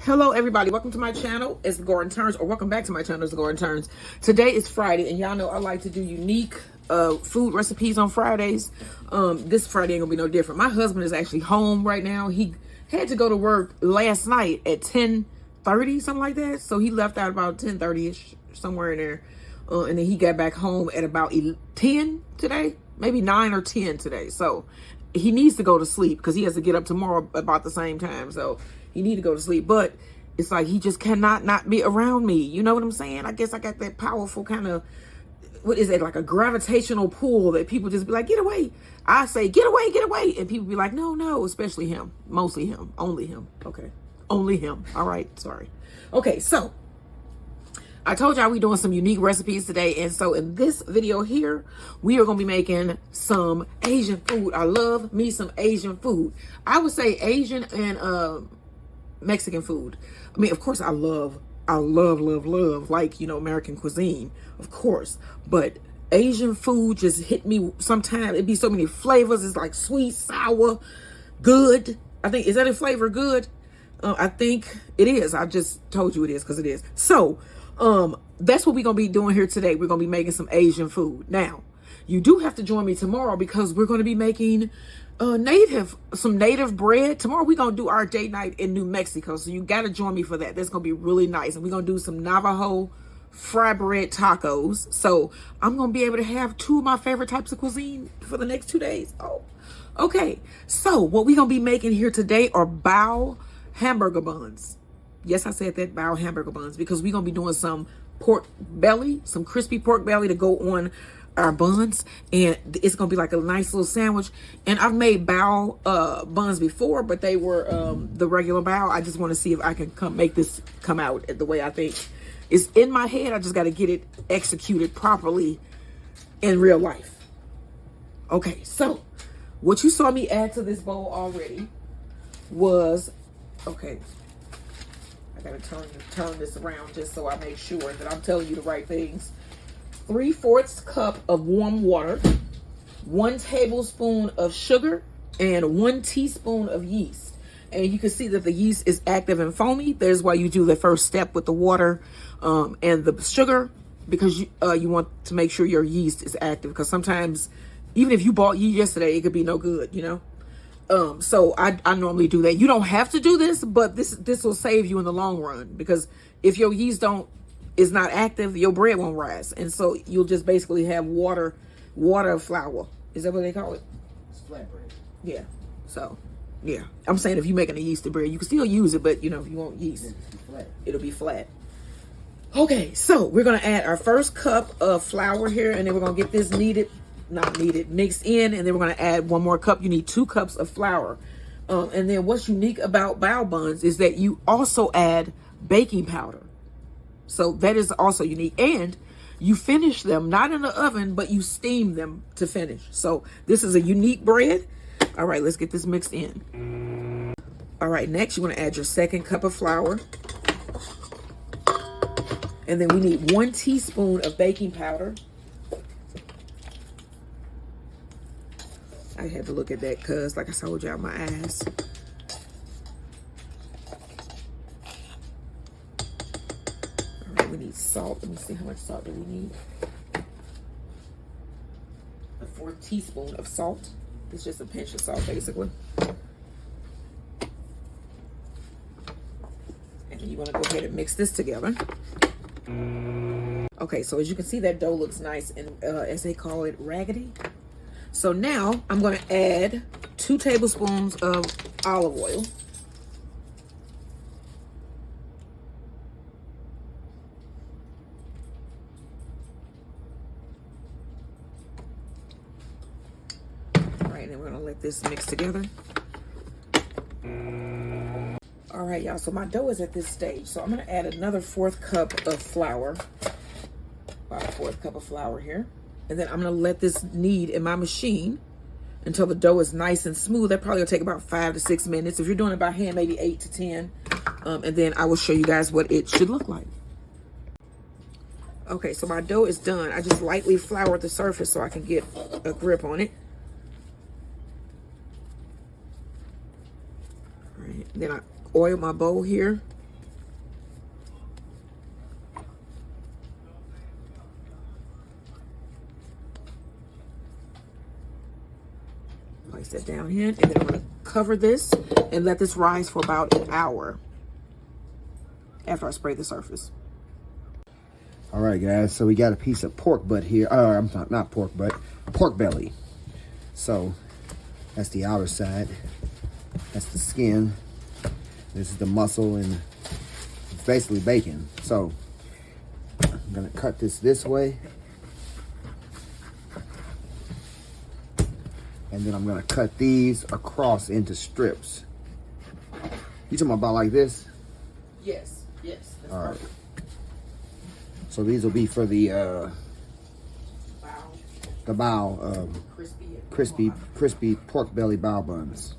Hello everybody, welcome to my channel. It's Gordon Turns, or welcome back to my channel. It's Gordon Turns. Today is Friday, and y'all know I like to do unique food recipes on Fridays. This Friday ain't gonna be no different. My husband is actually home right now. He had to go to work last night at 10:30, something like that. So he left out about 10:30ish, somewhere in there, and then he got back home at about 10 today, maybe 9 or 10 today. So he needs to go to sleep because he has to get up tomorrow about the same time. So he need to go to sleep, but it's like he just cannot not be around me. You know what I'm saying? I guess I got that powerful kind of, what is it, like a gravitational pull that people just be like, get away. I say, get away, get away. And people be like, no, no, especially him. Mostly him. Only him. Okay. Only him. All right. Sorry. Okay. So I told y'all we doing some unique recipes today. And so in this video here, we are going to be making some Asian food. I love me some Asian food. I would say Asian and Mexican food. I mean, of course, I love, like, you know, American cuisine, of course. But Asian food just hit me sometimes. It'd be so many flavors. It's like sweet, sour, good. I think, is that a flavor, good? I think it is. I just told you it is because it is. So that's what we're going to be doing here today. We're going to be making some Asian food. Now, you do have to join me tomorrow because we're going to be making some native bread. Tomorrow we're going to do our date night in New Mexico. So you got to join me for that. That's going to be really nice. And we're going to do some Navajo fry bread tacos. So I'm going to be able to have two of my favorite types of cuisine for the next 2 days. Oh, okay. So what we're going to be making here today are bao hamburger buns. Yes, I said that, bao hamburger buns, because we're going to be doing some pork belly, some crispy pork belly to go on our buns, and it's gonna be like a nice little sandwich. And I've made bao buns before, but they were the regular bao. I just want to see if I can make this come out the way I think. It's in my head. I just got to get it executed properly in real life. Okay, so what you saw me add to this bowl already was, okay, I gotta turn this around just so I make sure that I'm telling you the right things. 3/4 cup of warm water, 1 tablespoon of sugar, and 1 teaspoon of yeast. And you can see that the yeast is active and foamy. That is why you do the first step with the water and the sugar, because you want to make sure your yeast is active. Because sometimes, even if you bought yeast yesterday, it could be no good, you know. So I normally do that. You don't have to do this, but this will save you in the long run, because if your yeast is not active, your bread won't rise. And so you'll just basically have water flour. Is that what they call it? It's flat bread. Yeah. So, yeah. I'm saying if you're making a yeasted bread, you can still use it, but, you know, if you want yeast, it'll be flat. Okay, so we're going to add our first cup of flour here, and then we're going to get this mixed in, and then we're going to add 1 more cup. You need 2 cups of flour. And then what's unique about bao buns is that you also add baking powder. So that is also unique. And you finish them, not in the oven, but you steam them to finish. So this is a unique bread. All right, let's get this mixed in. All right, next you want to add your 2nd cup of flour. And then we need 1 teaspoon of baking powder. I had to look at that because, like I told y'all, my eyes. We need salt. Let me see how much salt do we need. A 4th teaspoon of salt. It's just a pinch of salt, basically. And you want to go ahead and mix this together. Okay, so as you can see, that dough looks nice and, as they call it, raggedy. So now I'm going to add 2 tablespoons of olive oil. And then we're gonna let this mix together. All right, y'all, so my dough is at this stage. So I'm gonna add another 4th cup of flour. About a 4th cup of flour here. And then I'm gonna let this knead in my machine until the dough is nice and smooth. That probably will take about 5 to 6 minutes. If you're doing it by hand, maybe 8 to 10. And then I will show you guys what it should look like. Okay, so my dough is done. I just lightly floured the surface so I can get a grip on it. All right, then I oil my bowl here. Place that down here, and then I'm gonna cover this and let this rise for about an hour after I spray the surface. All right, guys, so we got a piece of pork butt here. I'm not pork butt, pork belly. So that's the outer side. That's the skin. This is the muscle, and it's basically bacon. So I'm gonna cut this way. And then I'm gonna cut these across into strips. You talking about like this? Yes, yes. That's all right. perfect. So these will be for the Bow. crispy pork belly bao buns.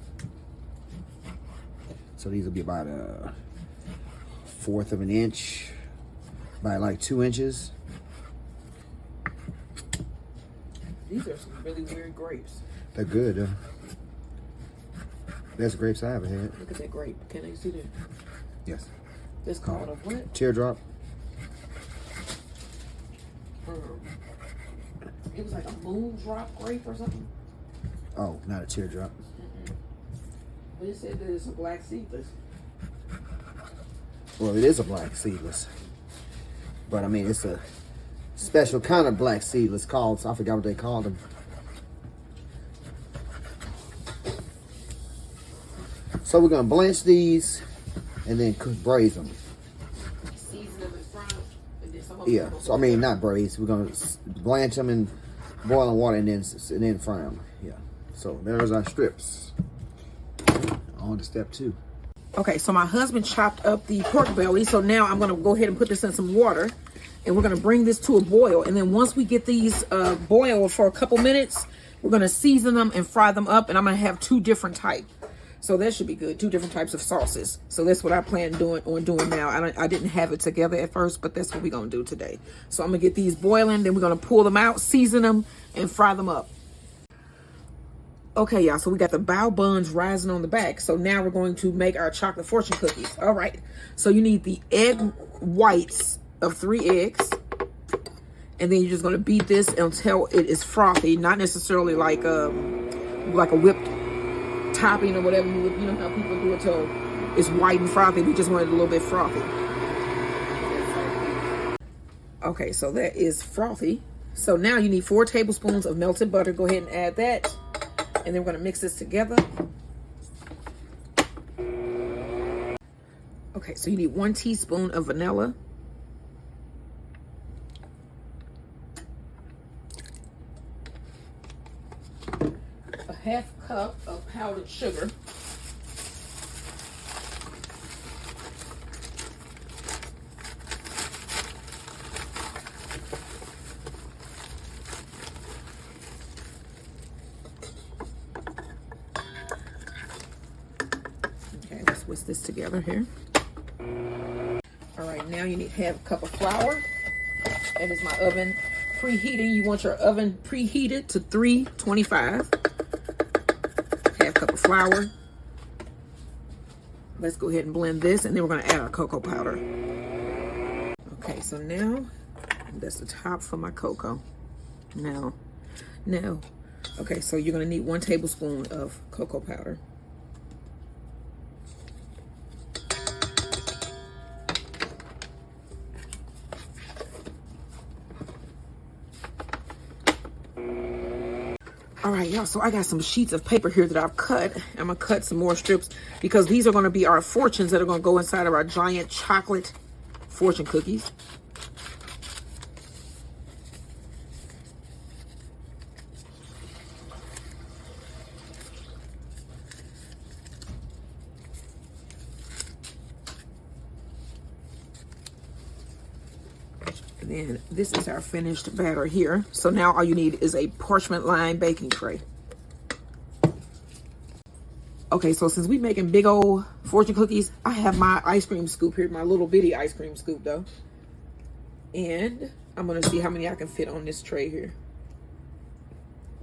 So these will be about a 1/4 of an inch by like 2 inches. These are some really weird grapes. They're good. Best grapes I ever had. Look at that grape. Can they see that? Yes. It's called a what? Teardrop. It was like a moondrop grape or something. Oh, not a teardrop. But it said that it's a black seedless. Well, it is a black seedless. But I mean, it's a special kind of black seedless called, I forgot what they called them. So we're gonna blanch these and then braise them. Season them in front, and then some of Yeah, so I mean, not braise. We're gonna blanch them in boiling water and then fry them. Yeah. So there's our strips. On to step 2. Okay, so my husband chopped up the pork belly, so now I'm gonna go ahead and put this in some water, and we're gonna bring this to a boil. And then once we get these boiled for a couple minutes, we're gonna season them and fry them up, and I'm gonna have 2 different types. So that should be good. 2 different types of sauces. So that's what I plan on doing now. I didn't have it together at first, but that's what we're gonna do today. So I'm gonna get these boiling, then we're gonna pull them out, season them, and fry them up. Okay, y'all, so we got the bao buns rising on the back. So now we're going to make our chocolate fortune cookies. All right, so you need the egg whites of 3 eggs. And then you're just gonna beat this until it is frothy, not necessarily like a whipped topping or whatever. You know how people do it till it's white and frothy. We just want it a little bit frothy. Okay, so that is frothy. So now you need 4 tablespoons of melted butter. Go ahead and add that. And then we're gonna mix this together. Okay, so you need 1 teaspoon of vanilla. A 1/2 cup of powdered sugar. Okay, let's whisk this together here. All right, now you need 1/2 cup of flour. That is my oven preheating. You want your oven preheated to 325. 1/2 cup of flour. Let's go ahead and blend this, and then we're going to add our cocoa powder. Okay, so now that's the top for my cocoa. Now, okay, so you're going to need 1 tablespoon of cocoa powder. All right, y'all, so I got some sheets of paper here that I've cut. I'm gonna cut some more strips because these are gonna be our fortunes that are gonna go inside of our giant chocolate fortune cookies. And then this is our finished batter here. So now all you need is a parchment lined baking tray. Okay, so since we making big old fortune cookies, I have my ice cream scoop here, my little bitty ice cream scoop though. And I'm gonna see how many I can fit on this tray here.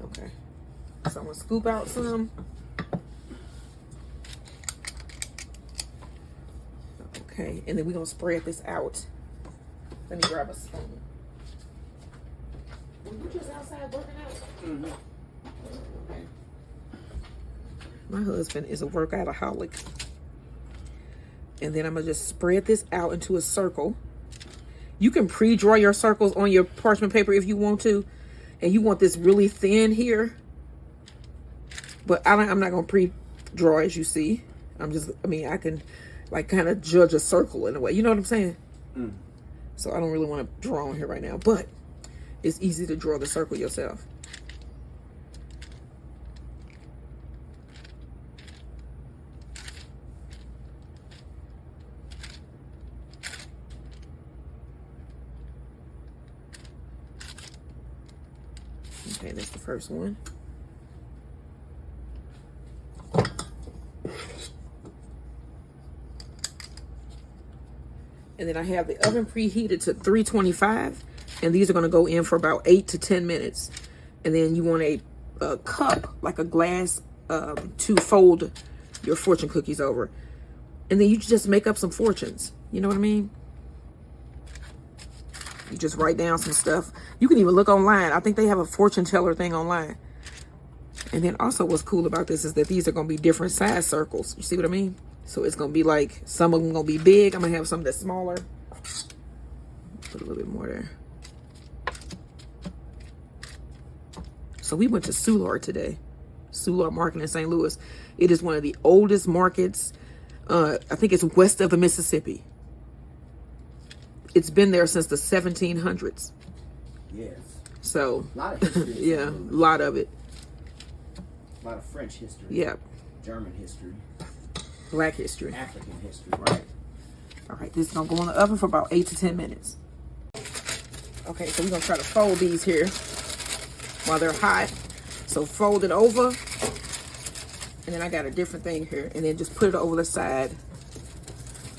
Okay, so I'm gonna scoop out some. Okay, and then we're gonna spread this out. Let me grab a spoon. Were you just outside working out? Mm-hmm. Okay. My husband is a workoutaholic. And then I'm gonna just spread this out into a circle. You can pre-draw your circles on your parchment paper if you want to. And you want this really thin here. But I'm not gonna pre-draw, as you see. I can like kind of judge a circle in a way. You know what I'm saying? So I don't really want to draw on here right now, but it's easy to draw the circle yourself. Okay, that's the first one. And then I have the oven preheated to 325. And these are going to go in for about 8 to 10 minutes. And then you want a cup, like a glass, to fold your fortune cookies over. And then you just make up some fortunes. You know what I mean? You just write down some stuff. You can even look online. I think they have a fortune teller thing online. And then also what's cool about this is that these are going to be different size circles. You see what I mean? So it's going to be like, some of them going to be big. I'm going to have some that's smaller. Put a little bit more there. So we went to Soulard today. Soulard Market in St. Louis. It is one of the oldest markets. I think it's west of the Mississippi. It's been there since the 1700s. Yes. So, A lot of history. yeah, a lot of it. A lot of French history. Yeah. German history. Black history. African history, right? All right, this is going to go in the oven for about 8 to 10 minutes. Okay, so we're going to try to fold these here while they're hot. So fold it over. And then I got a different thing here. And then just put it over the side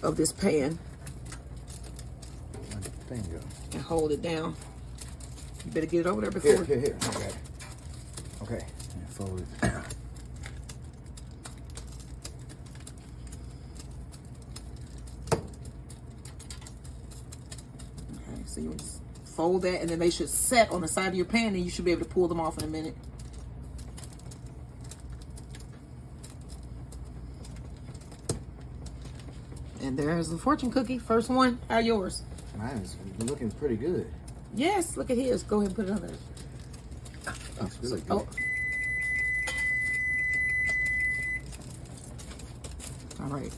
of this pan. Bingo. And hold it down. You better get it over there before. Here. Okay. Okay. And fold it down. Okay, so you just fold that, and then they should set on the side of your pan, and you should be able to pull them off in a minute. And there's the fortune cookie. First one. How yours? Mine is looking pretty good. Yes, look at his. Go ahead and put it on there. Looks really good. Oh. All right.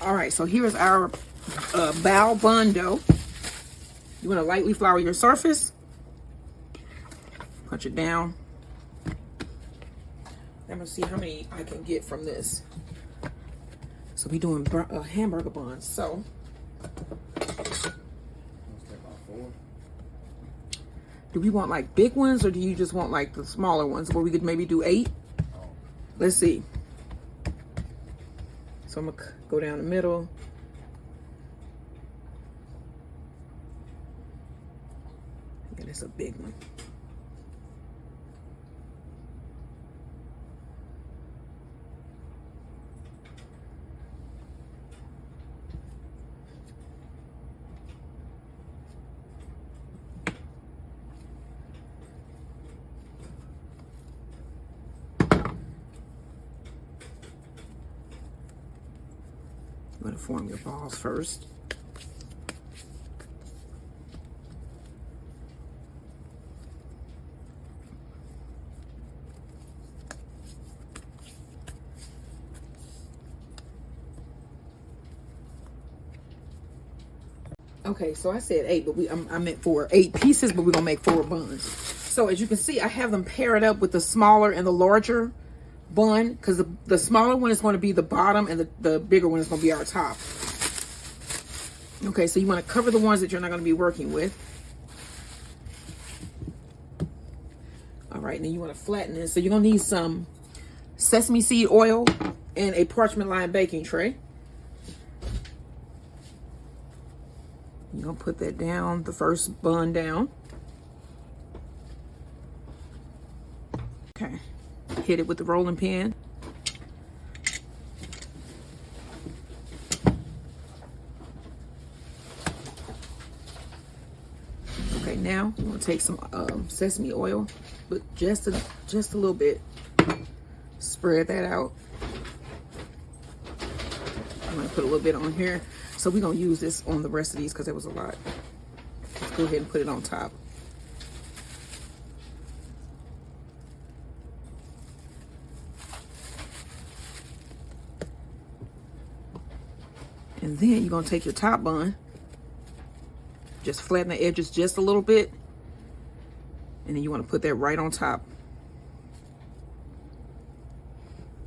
All right, so here's our bao bun dough. You want to lightly flour your surface. Punch it down. I'm gonna see how many I can get from this. So we doing hamburger buns. So do we want like big ones, or do you just want like the smaller ones where we could maybe do 8? Let's see. So I'm gonna go down the middle. And it's a big one. You want to form your balls first. Okay, so I said 8, but I meant 4. 8 pieces, but we're gonna make 4 buns. So as you can see, I have them paired up with the smaller and the larger bun, because the smaller one is going to be the bottom, and the bigger one is going to be our top. Okay, so you want to cover the ones that you're not going to be working with. All right, and then you want to flatten this. So you're going to need some sesame seed oil and a parchment lined baking tray. You're going to put that down, the first bun down. Okay. Hit it with the rolling pin. Okay, now I'm gonna take some sesame oil, but just a little bit. Spread that out. I'm gonna put a little bit on here. So we're gonna use this on the rest of these because there was a lot. Let's go ahead and put it on top. And then you're gonna take your top bun, just flatten the edges just a little bit, and then you wanna put that right on top.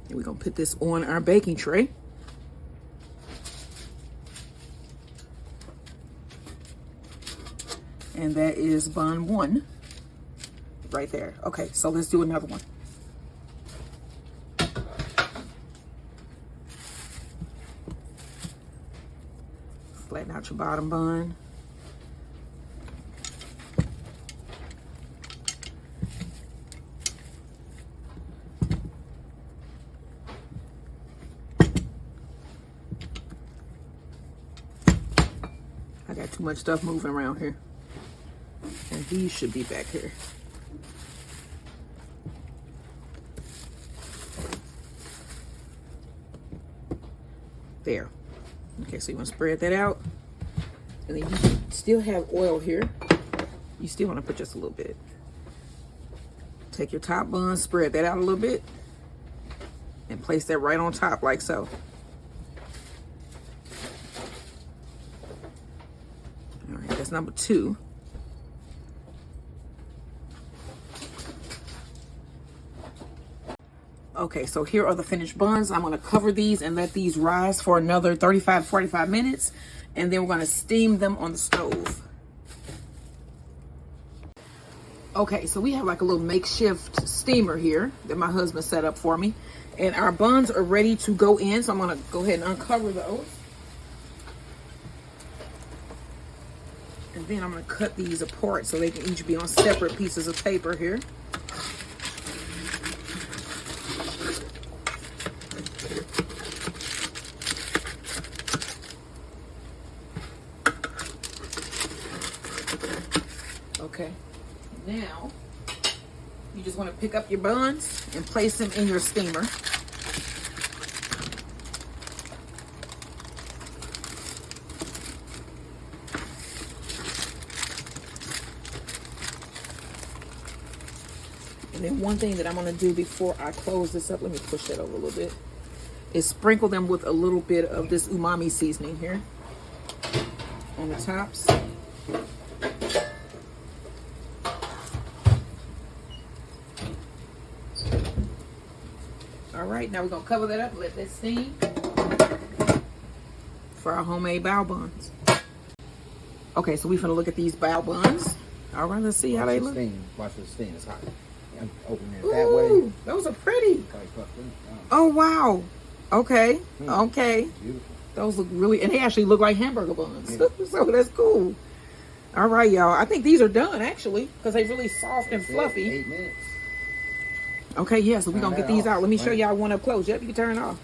And we're gonna put this on our baking tray. And that is bun 1 right there. Okay, so let's do another one. Flatten out your bottom bun. I got too much stuff moving around here. And these should be back here. There. Okay, so you want to spread that out. And then you still have oil here. You still want to put just a little bit. Take your top bun, spread that out a little bit, and place that right on top like so. All right, that's number 2. Okay, so here are the finished buns. I'm gonna cover these and let these rise for another 35, 45 minutes. And then we're gonna steam them on the stove. Okay, so we have like a little makeshift steamer here that my husband set up for me. And our buns are ready to go in. So I'm gonna go ahead and uncover those. And then I'm gonna cut these apart so they can each be on separate pieces of paper here. Okay, now you just want to pick up your buns and place them in your steamer. And then one thing that I'm going to do before I close this up, let me push that over a little bit, is sprinkle them with a little bit of this umami seasoning here on the tops. All right, now we're gonna cover that up and let that steam for our homemade bao buns. Okay, so we're gonna look at these bao buns. All right, let's see how they look. Watch the steam, it's hot. I'm opening it Ooh, that way. Those are pretty. Oh, wow. Okay, okay. Beautiful. Those look really, and they actually look like hamburger buns. Yeah. So that's cool. All right, y'all. I think these are done, actually, because they're really soft and fluffy. 8 minutes. Okay, yeah, so we're going to get these out. Let me show Right. y'all one up close. Yep, you can turn it off.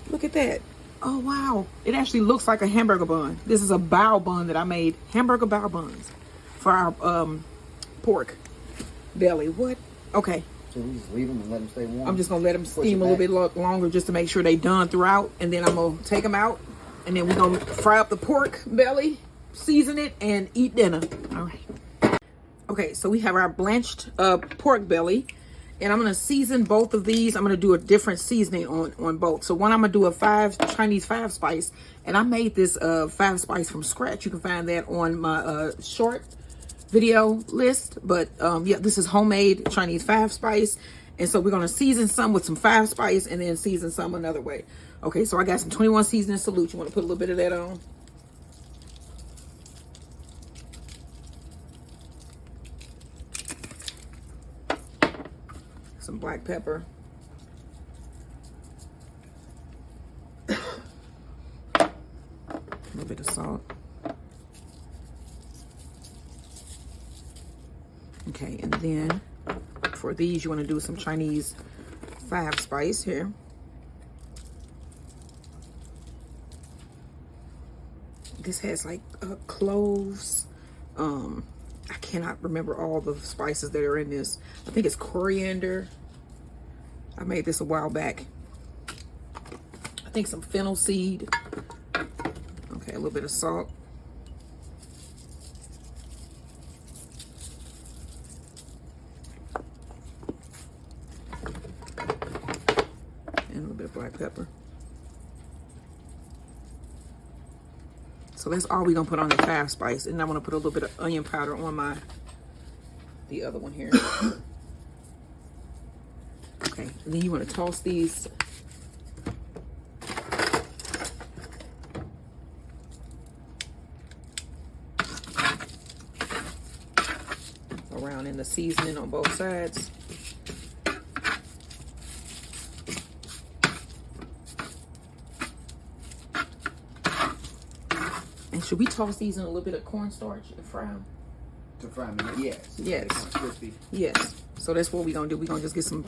Look at that. Oh, wow. It actually looks like a hamburger bun. This is a bao bun that I made. Hamburger bao buns for our pork belly. What? Okay. So we just leave them and let them stay warm? I'm just going to let them steam a little bit longer just to make sure they done throughout. And then I'm going to take them out. And then we're going to fry up the pork belly, season it, and eat dinner. All right. Okay, so we have our blanched pork belly. And I'm going to season both of these. I'm going to do a different seasoning on both. So one, I'm going to do a Chinese 5-spice. And I made this 5-spice from scratch. You can find that on my short video list. But yeah, this is homemade Chinese 5-spice. And so we're going to season some with some 5-spice and then season some another way. Okay, so I got some 21 seasoning salute. You want to put a little bit of that on? Some black pepper. A little bit of salt. Okay, and then for these, you want to do some Chinese 5-spice here. This has like cloves, cannot remember all the spices that are in this. I think it's coriander. I made this a while back. I think some fennel seed. Okay, a little bit of salt. And a little bit of black pepper. So that's all we're gonna put on the 5 spice. And I'm gonna put a little bit of onion powder on the other one here. Okay, and then you wanna toss these around in the seasoning on both sides. And should we toss these in a little bit of cornstarch and fry them? To fry them, yes. Yes. Crispy. Yes. So that's what we're gonna do. We're gonna just get some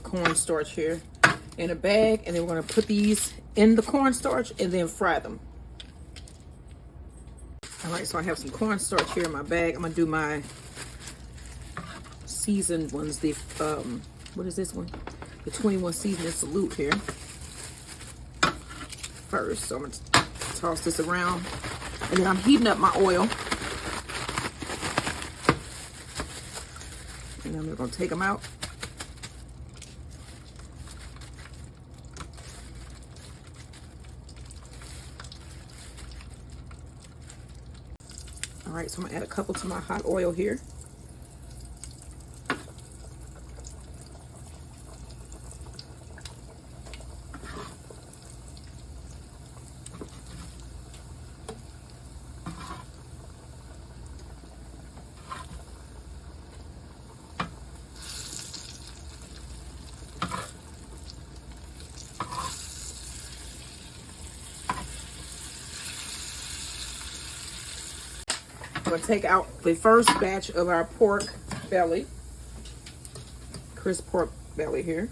cornstarch here in a bag, and then we're gonna put these in the cornstarch and then fry them. All right, so I have some cornstarch here in my bag. I'm gonna do my seasoned ones. The what is this one? The 21 seasoning salute here. First, so I'm gonna toss this around, and then I'm heating up my oil, and I'm just gonna take them out. All right, so I'm gonna add a couple to my hot oil here. I'm gonna take out the first batch of our pork belly, crisp pork belly here.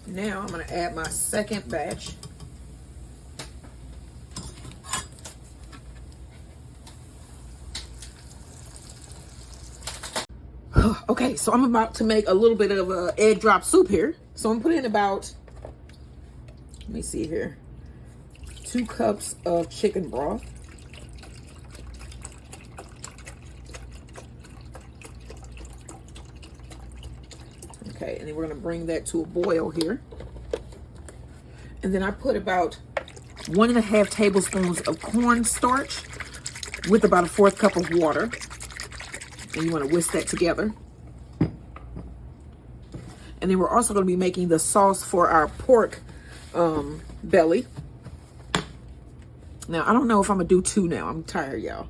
Now I'm going to add my second batch. Okay, so I'm about to make a little bit of a egg drop soup here. So I'm putting about, let me see here, 2 cups of chicken broth. Okay, and then we're gonna bring that to a boil here. And then I put about 1.5 tablespoons of cornstarch with about 1/4 cup of water. And you wanna whisk that together. And then we're also gonna be making the sauce for our pork belly. Now, I don't know if I'm gonna do 2 now. I'm tired, y'all.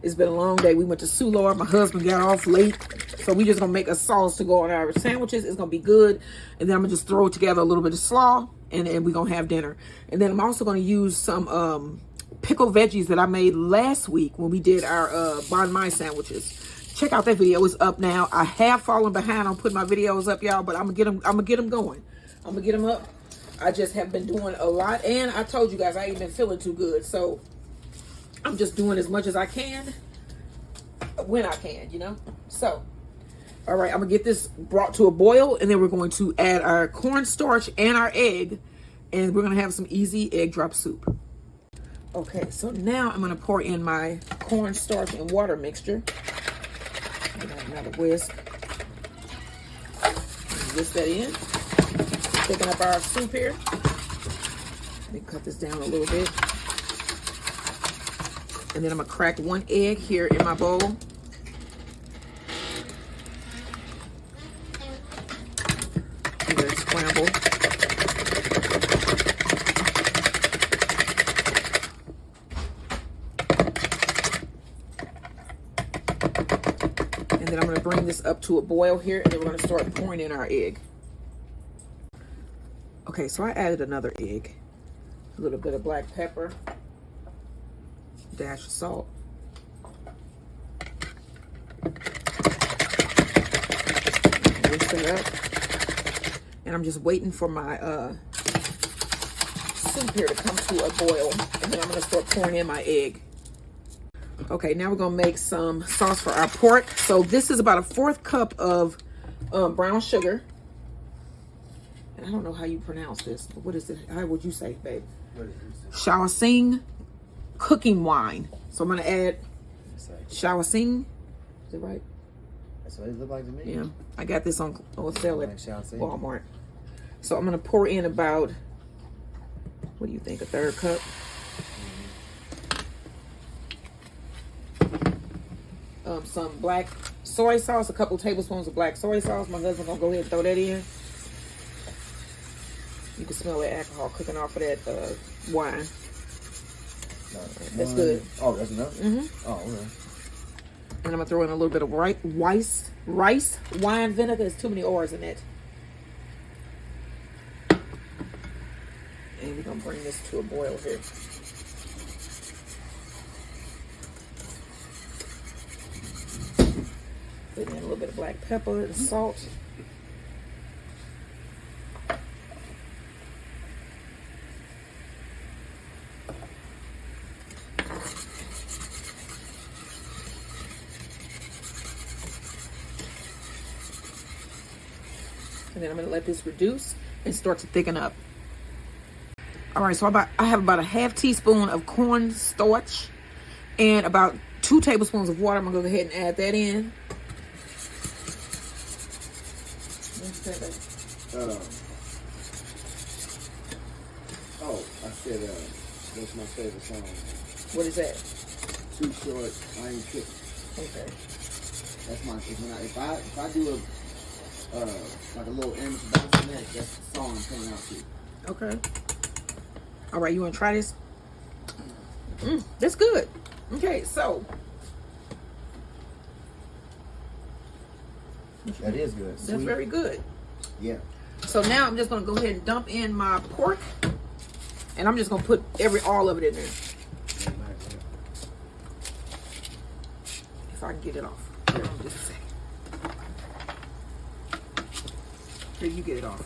It's been a long day. We went to Sula. My husband got off late. So we just gonna make a sauce to go on our sandwiches. It's gonna be good. And then I'm gonna just throw together a little bit of slaw, and we're gonna have dinner. And then I'm also gonna use some pickled veggies that I made last week when we did our banh mi sandwiches. Check out that video. It's up now. I have fallen behind on putting my videos up, y'all, but I'm gonna get them going. I'm gonna get them up. I just have been doing a lot, and I told you guys I ain't been feeling too good, so I'm just doing as much as I can when I can, you know. So all right, I'm gonna get this brought to a boil, and then we're going to add our cornstarch and our egg, and we're gonna have some easy egg drop soup. Okay, so now I'm gonna pour in my cornstarch and water mixture. Another whisk. Whisk that in. Picking up our soup here. Let me cut this down a little bit. And then I'm gonna crack 1 egg here in my bowl. Give it a scramble. And then I'm gonna bring this up to a boil here, and then we're gonna start pouring in our egg. Okay, so I added another egg. A little bit of black pepper. Dash of salt. Whisk it up. And I'm just waiting for my soup here to come to a boil. And then I'm gonna start pouring in my egg. Okay, now we're gonna make some sauce for our pork. So this is about a 1/4 cup of brown sugar. And I don't know how you pronounce this, but what is it? How would you say, babe? What is this? Shaoxing cooking wine. So I'm gonna add Shaoxing. Is it right? That's what it look like to me. Yeah, I got this on sale at Like Shaoxing. Walmart. So I'm gonna pour in about, what do you think, a 1/3 cup? Some black soy sauce, a couple tablespoons of black soy sauce. My husband gonna go ahead and throw that in. You can smell that alcohol cooking off of that wine. That's good. Oh, that's enough? Mm-hmm. Oh, okay. And I'm gonna throw in a little bit of rice wine vinegar. There's too many R's in it. And we're gonna bring this to a boil here. Put in a little bit of black pepper and salt. And then I'm gonna let this reduce and start to thicken up. All right, so I have about a 1/2 teaspoon of cornstarch and about 2 tablespoons of water. I'm gonna go ahead and add that in. I said that's my favorite song. What is that? Too Short, I Ain't Tripping. Okay. That's my if I do a like a little amateur bounce on that, that's the song I'm playing out to. Okay. All right, you want to try this? That's good. Okay, so That is good. that's Sweet. very good. Yeah. So now I'm just gonna go ahead and dump in my pork, and I'm just gonna put all of it in there. If I can get it off. Here, just a second. Here, you get it off.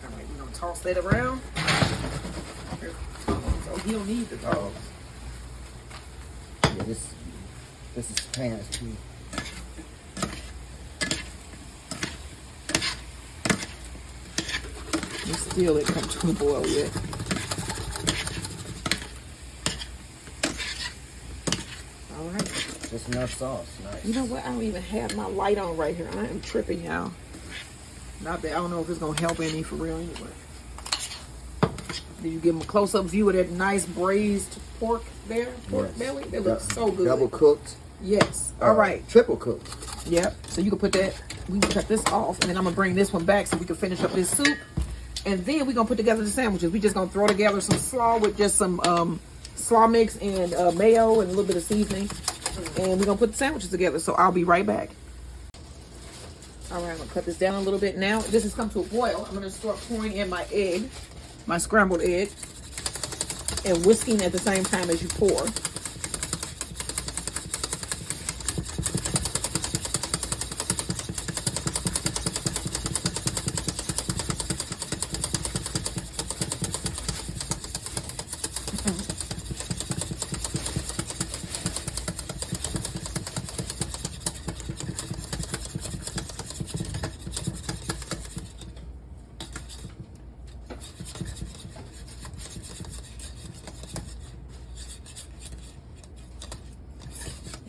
All right, we're gonna toss that around. Here, so you don't need the tongs. Yeah, this is pan too. And still it comes to a boil yet. All right. Just enough sauce. Nice. You know what? I don't even have my light on right here. I am tripping, y'all. Not that I don't know if it's gonna help any for real anyway. Did you give them a close-up view of that nice braised pork there? Pork belly? That looks so good. Double cooked. Yes. All right. Triple cooked. Yep. So you can put that, we can cut this off, and then I'm gonna bring this one back so we can finish up this soup. And then we're gonna put together the sandwiches. We're just gonna throw together some slaw with just some slaw mix and mayo and a little bit of seasoning. And we're gonna put the sandwiches together. So I'll be right back. All right, I'm gonna cut this down a little bit now. This has come to a boil. I'm gonna start pouring in my egg, my scrambled egg, and whisking at the same time as you pour.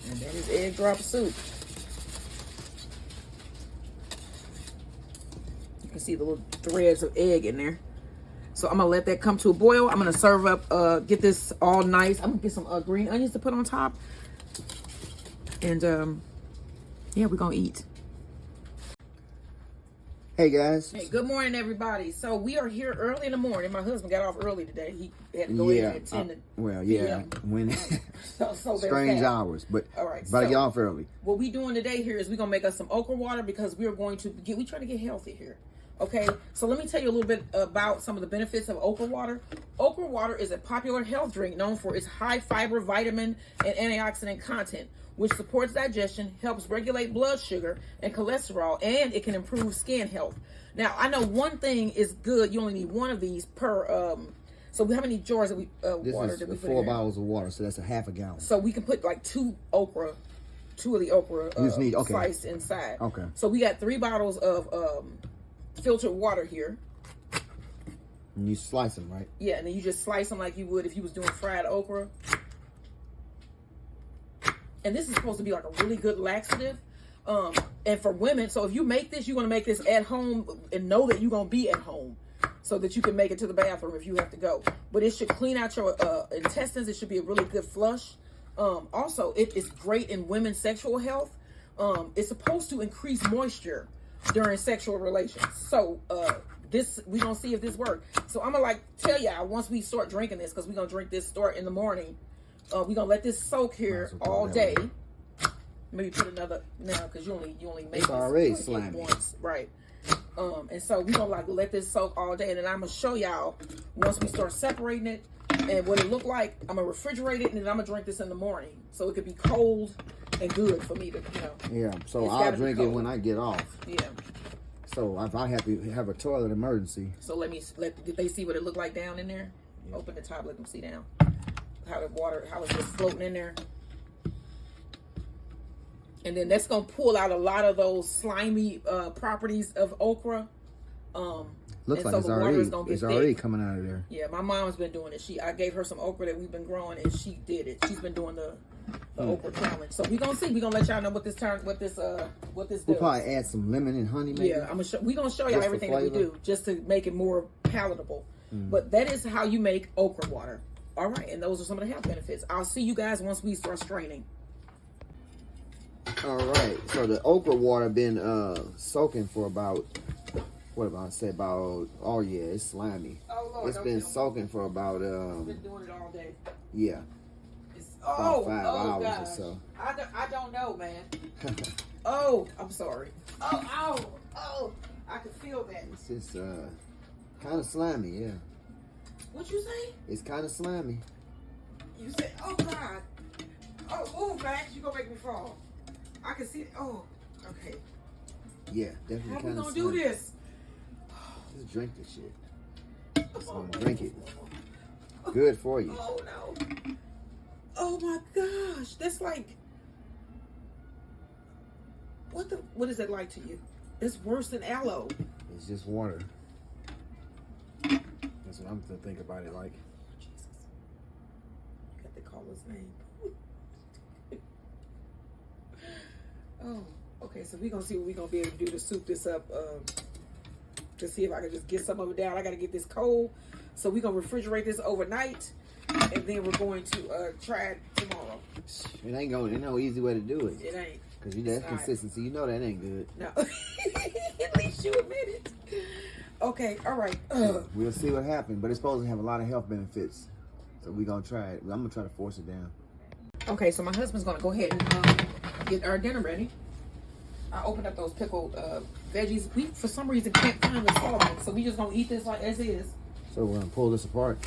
And that is egg drop soup. You can see the little threads of egg in there. So I'm gonna let that come to a boil. I'm gonna serve up, get this all nice. I'm gonna get some green onions to put on top. And yeah, we're gonna eat. Hey guys. Hey, good morning, everybody. So we are here early in the morning. My husband got off early today. He had to go in at 10. When so strange hours, but all right. But I get off early. What we doing today here is we're gonna make us some okra water because we are going to get. We trying to get healthy here. Okay, so let me tell you a little bit about some of the benefits of okra water. Okra water is a popular health drink known for its high fiber, vitamin, and antioxidant content, which supports digestion, helps regulate blood sugar and cholesterol, and it can improve skin health. Now, I know one thing is good. You only need one of these per. So how many jars of water did we put in 4 bottles of water, so that's a half a gallon. So we can put like two of the okra sliced inside. Okay. So we got 3 bottles of filtered water here. And you slice them, right? Yeah, and then you just slice them like you would if you was doing fried okra. And this is supposed to be like a really good laxative. And for women, so if you make this, you want to make this at home and know that you're going to be at home so that you can make it to the bathroom if you have to go. But it should clean out your intestines. It should be a really good flush. Also, it is great in women's sexual health. It's supposed to increase moisture during sexual relations. So this, we gonna see if this works. So I'm gonna tell y'all once we start drinking this, because we're gonna drink this start in the morning. We're gonna let this soak here all day. Maybe put another now because you only make it's already slimy once, right? And so we're gonna let this soak all day, and then I'm gonna show y'all once we start separating it and what it look like. I'm gonna refrigerate it, and then I'm gonna drink this in the morning so it could be cold and good for me to, Yeah, so I'll drink it when I get off. Yeah. So if I have to have a toilet emergency. So let they see what it look like down in there. Yeah. Open the top, let them see down how the water, how it's just floating in there. And then that's gonna pull out a lot of those slimy properties of okra. Looks like it's already coming out of there. Yeah, my mom's been doing it. I gave her some okra that we've been growing, and she did it. She's been doing the okra challenge. So we're gonna see. We're gonna let y'all know what this does. We'll probably add some lemon and honey. Maybe. Yeah, we're gonna show y'all everything that we do just to make it more palatable. But that is how you make okra water. All right, and those are some of the health benefits. I'll see you guys once we start straining. All right, so the okra water been soaking for about. It's slimy. Oh, Lord, it's been soaking for about I've been doing it all day. Yeah. About 5 hours gosh. or so. I don't know, man. Oh, I'm sorry. Oh, I can feel that. It's just kind of slimy, yeah. What you say? It's kind of slimy. You said, oh God. Oh, Max, you gonna make me fall. I can see it. Oh, okay. Yeah, definitely. How we gonna do this? Just drink this shit. Just gonna drink it. Good for you. Oh no. Oh my gosh. That's like, what is it like to you? It's worse than aloe. It's just water. That's what I'm to think about it like. Jesus. You got to call his name. Oh, okay. So we're gonna see what we're gonna be able to do to soup this up. To see if I can just get some of it down. I gotta get this cold. So we're gonna refrigerate this overnight, and then we're going to try it tomorrow. It ain't no easy way to do it. It ain't. Cause that consistency, you know that ain't good. No. At least you admit it. Okay, all right. We'll see what happens, but it's supposed to have a lot of health benefits. So we're gonna try it. I'm gonna try to force it down. Okay, so my husband's gonna go ahead and get our dinner ready. I opened up those pickled veggies. We, for some reason, can't find the salt, so we just gonna eat this like as is. So we're gonna pull this apart.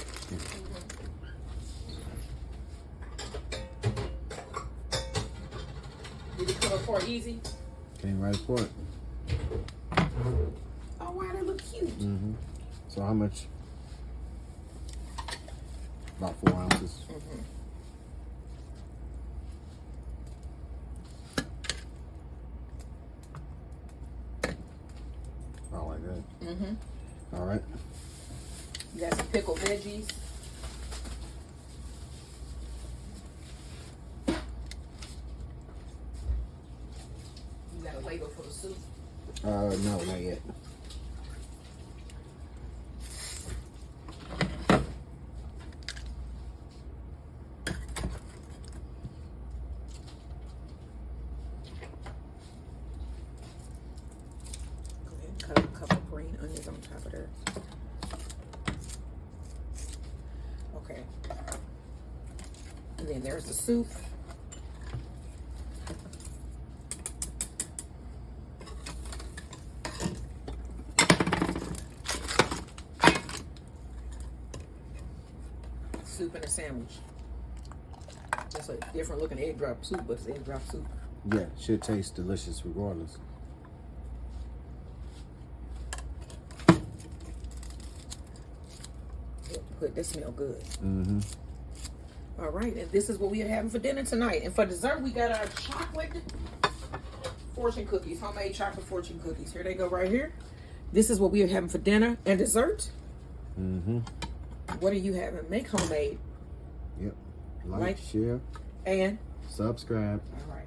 Did it come apart easy? Came right apart. Oh wow, they look cute. Mm-hmm. So how much? About 4 ounces. Mm-hmm. About like that. Mm-hmm. All right. You got some pickled veggies. You got a label for the soup? No, not yet. And then there's the soup. Soup and a sandwich. That's a different looking egg drop soup, but it's egg drop soup. Yeah, should taste delicious regardless. Good, that smell good. Mm-hmm. All right, and this is what we are having for dinner tonight. And for dessert, we got our chocolate fortune cookies, homemade chocolate fortune cookies. Here they go right here. This is what we are having for dinner and dessert. Mm-hmm. What are you having? Make homemade. Yep. Like, share, and subscribe. all right.